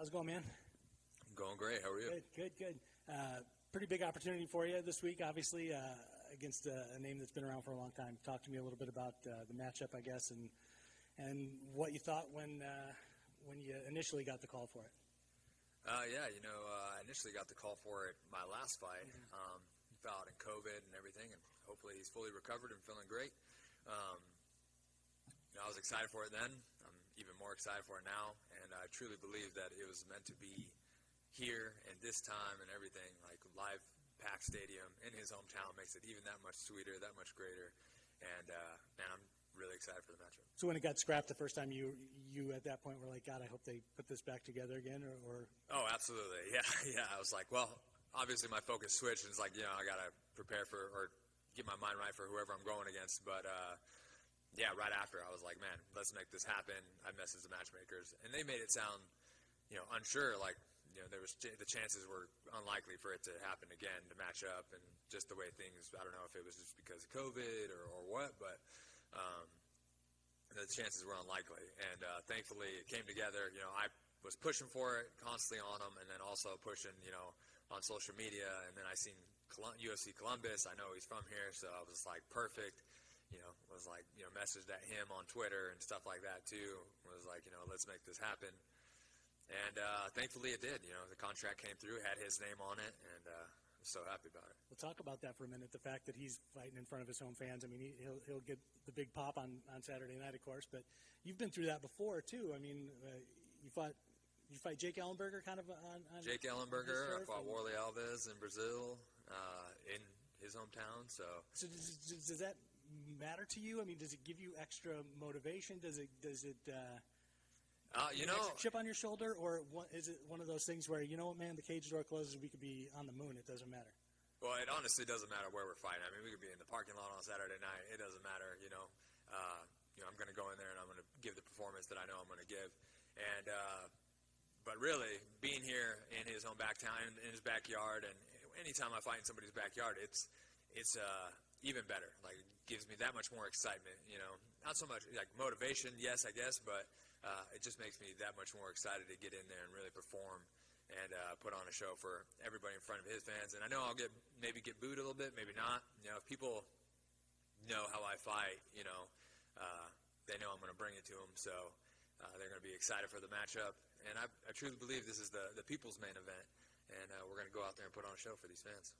How's it going, man? Going great. How are you? Good. Pretty big opportunity for you this week, obviously, against a name that's been around for a long time. Talk to me a little bit about the matchup, I guess, and what you thought when you initially got the call for it. I initially got the call for it my last fight. He fell out in COVID and everything, and hopefully he's fully recovered and feeling great. I was excited for it then. I'm even more excited for it now, and I truly believe that it was meant to be here and this time and everything. Like live packed stadium in his hometown makes it even that much sweeter, that much greater, and man, I'm really excited for the matchup. So when it got scrapped the first time, you at that point were like, God, I hope they put this back together again, or? Oh, absolutely, yeah. I was like, well, obviously my focus switched, and it's like, I got to prepare for or get my mind right for whoever I'm going against, but. Right after, I was like, man, let's make this happen. I messaged the matchmakers, and they made it sound, unsure, like, there was the chances were unlikely for it to happen again, to match up, and just the way things, I don't know if it was just because of COVID or what, but the chances were unlikely. And thankfully, it came together. I was pushing for it, constantly on them, and then also pushing, on social media, and then I seen UFC Columbus. I know he's from here, so I was like, perfect. Was like, messaged at him on Twitter and stuff like that too. Was like, let's make this happen. And thankfully it did. The contract came through, had his name on it, and I'm so happy about it. We'll talk about that for a minute, the fact that he's fighting in front of his home fans. I mean, he'll get the big pop on Saturday night, of course, but you've been through that before too. I mean, you fight Jake Ellenberger kind of on Jake Ellenberger. I fought Warley Alves in Brazil, in his hometown. So does that matter to you? I mean, does it give you extra motivation? Does it extra chip on your shoulder, or is it one of those things where, man, the cage door closes, we could be on the moon, it doesn't matter? Well, it honestly doesn't matter where we're fighting. I mean, we could be in the parking lot on Saturday night. It doesn't matter. I'm going to go in there and I'm going to give the performance that I know I'm going to give. And but really, being here in his own back town, in his backyard, and anytime I fight in somebody's backyard, it's even better. Like, it gives me that much more excitement, not so much like motivation, yes, I guess, but it just makes me that much more excited to get in there and really perform and put on a show for everybody in front of his fans. And I know I'll maybe get booed a little bit, maybe not. If people know how I fight, they know I'm going to bring it to them, so they're going to be excited for the matchup. And I truly believe this is the people's main event, and we're going to go out there and put on a show for these fans.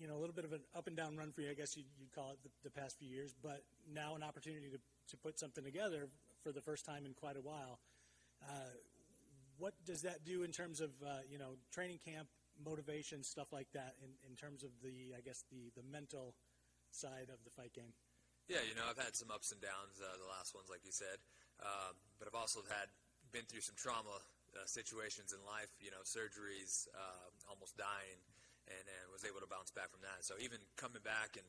A little bit of an up and down run for you, I guess you'd call it, the past few years, but now an opportunity to put something together for the first time in quite a while. What does that do in terms of, training camp, motivation, stuff like that, in terms of the mental side of the fight game? Yeah, I've had some ups and downs, the last ones, like you said, but I've also been through some trauma situations in life, surgeries, almost dying, and was able to bounce back from that. So even coming back and,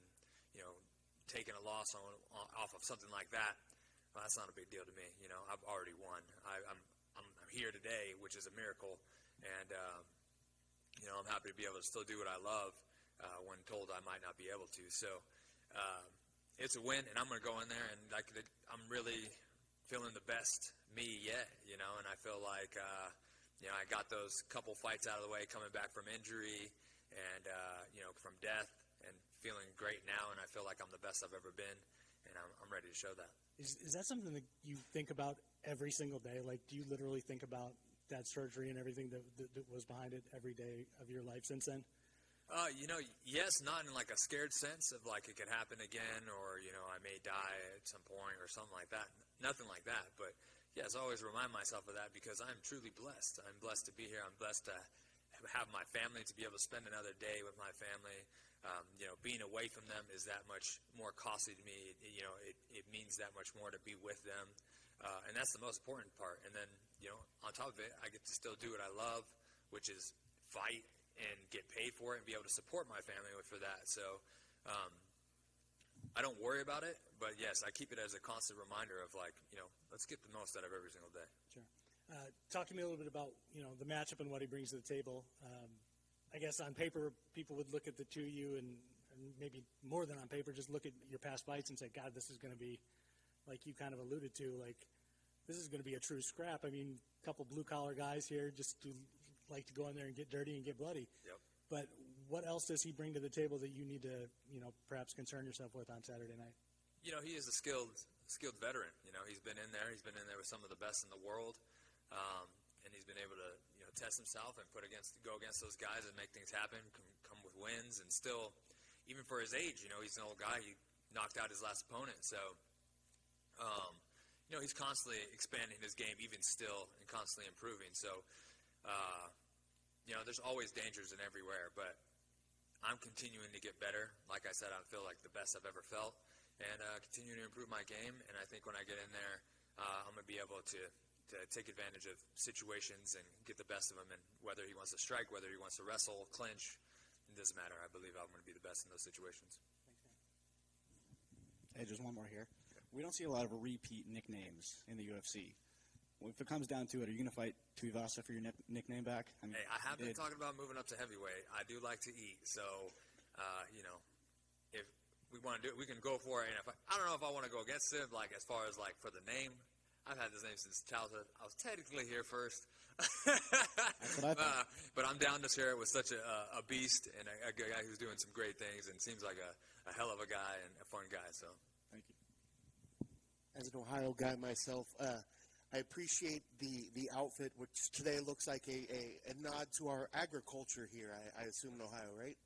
taking a loss off of something like that, well, that's not a big deal to me. I've already won. I'm here today, which is a miracle, and I'm happy to be able to still do what I love when told I might not be able to. So it's a win, and I'm going to go in there, and I'm really feeling the best me yet, and I feel like I got those couple fights out of the way, coming back from injury and from death, and feeling great now, and I feel like I'm the best I've ever been, and I'm ready to show that. Is that something that you think about every single day? Like, do you literally think about that surgery and everything that was behind it every day of your life since then? Yes, not in like a scared sense of like it could happen again, or I may die at some point or something like that. Nothing like that. But yes, I always remind myself of that because I'm truly blessed. I'm blessed to be here. I'm blessed to have my family, to be able to spend another day with my family. Being away from them is that much more costly to me. It means that much more to be with them, and that's the most important part. And then on top of it, I get to still do what I love, which is fight and get paid for it and be able to support my family for that. So I don't worry about it, but yes, I keep it as a constant reminder of like, let's get the most out of every single day. Sure. Talk to me a little bit about, the matchup and what he brings to the table. I guess on paper, people would look at the two of you and maybe more than on paper, just look at your past fights and say, God, this is going to be, like you kind of alluded to, like this is going to be a true scrap. I mean, a couple blue-collar guys here just like to go in there and get dirty and get bloody. Yep. But what else does he bring to the table that you need to, perhaps concern yourself with on Saturday night? He is a skilled veteran. He's been in there. He's been in there with some of the best in the world, and he's been able to, test himself and go against those guys and make things happen, come with wins, and still, even for his age, he's an old guy. He knocked out his last opponent, so, he's constantly expanding his game, even still, and constantly improving. So, there's always dangers in everywhere, but I'm continuing to get better. Like I said, I feel like the best I've ever felt, and continue to improve my game. And I think when I get in there, I'm going to be able to take advantage of situations and get the best of him. And whether he wants to strike, whether he wants to wrestle, clinch, it doesn't matter. I believe I'm going to be the best in those situations. Hey, just one more here. We don't see a lot of repeat nicknames in the UFC. If it comes down to it, are you going to fight Tuivasa for your nickname back? I have been talking about moving up to heavyweight. I do like to eat, so if we want to do it, we can go for it. And I don't know if I want to go against him, as far as for the name. I've had this name since childhood. I was technically here first. That's what I thought. But I'm down to share it with such a beast and a guy who's doing some great things and seems like a hell of a guy and a fun guy. So thank you. As an Ohio guy myself, I appreciate the outfit, which today looks like a nod to our agriculture here. I assume in Ohio, right?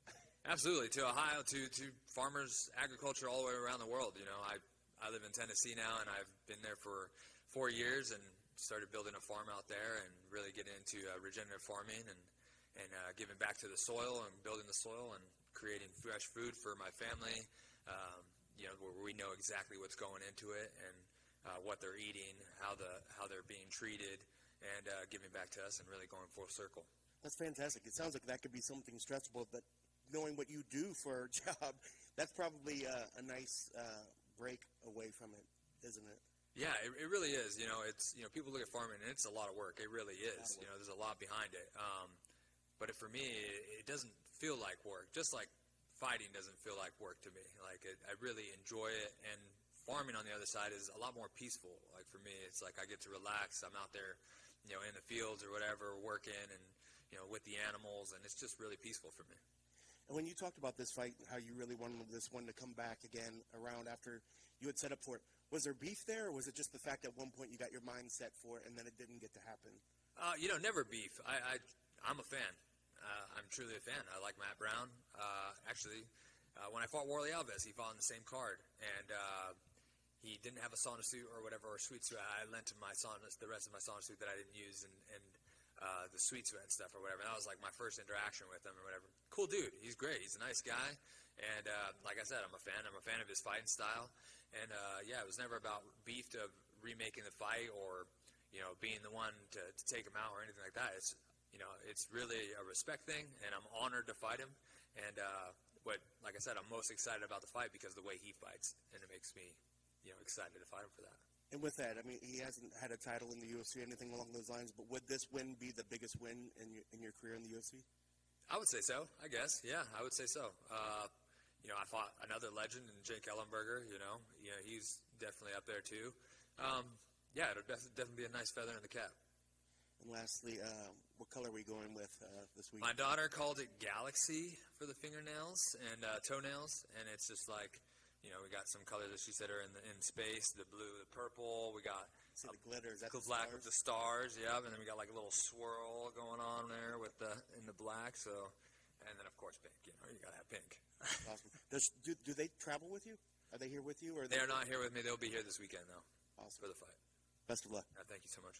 Absolutely, to Ohio, to farmers, agriculture all the way around the world. I live in Tennessee now, and I've been there for 4 years and started building a farm out there and really getting into regenerative farming and giving back to the soil and building the soil and creating fresh food for my family, where we know exactly what's going into it and what they're eating, how they're being treated, and giving back to us and really going full circle. That's fantastic. It sounds like that could be something stressful, but knowing what you do for a job, that's probably a nice break away from it, isn't it? Yeah, it really is. It's people look at farming and it's a lot of work. It really is. There's a lot behind it. But for me, it doesn't feel like work. Just like fighting doesn't feel like work to me. I really enjoy it, and farming on the other side is a lot more peaceful. For me, it's like I get to relax. I'm out there, in the fields or whatever, working and with the animals, and it's just really peaceful for me. And when you talked about this fight, how you really wanted this one to come back again around after you had set up for it, was there beef there, or was it just the fact at one point you got your mind set for it and then it didn't get to happen? Never beef. I'm a fan. I'm truly a fan. I like Matt Brown. When I fought Warley Alves, he fought in the same card, and he didn't have a sauna suit or whatever, or sweet suit. I lent him the rest of my sauna suit that I didn't use, and the sweet sweat and stuff or whatever. And that was like my first interaction with him or whatever. Cool dude. He's great. He's a nice guy. And like I said, I'm a fan. I'm a fan of his fighting style. And it was never about beef to remaking the fight or being the one to take him out or anything like that. It's really a respect thing, and I'm honored to fight him. And like I said, I'm most excited about the fight because of the way he fights, and it makes me excited to fight him for that. And with that, he hasn't had a title in the UFC or anything along those lines, but would this win be the biggest win in your career in the UFC? I would say so, I guess. Yeah, I would say so. I fought another legend in Jake Ellenberger, he's definitely up there too. It'll definitely be a nice feather in the cap. And lastly, what color are we going with this week? My daughter called it Galaxy for the fingernails and toenails, and it's just like, we got some colors that she said are in space, the blue, the purple. We got the glitter. Is that the black stars? with the stars, yeah. And then we got like a little swirl going on there in the black. So, and then of course pink. You gotta have pink. Awesome. Do they travel with you? Are they here with you? Or they are not here with me. They'll be here this weekend though. Awesome. For the fight. Best of luck. Thank you so much.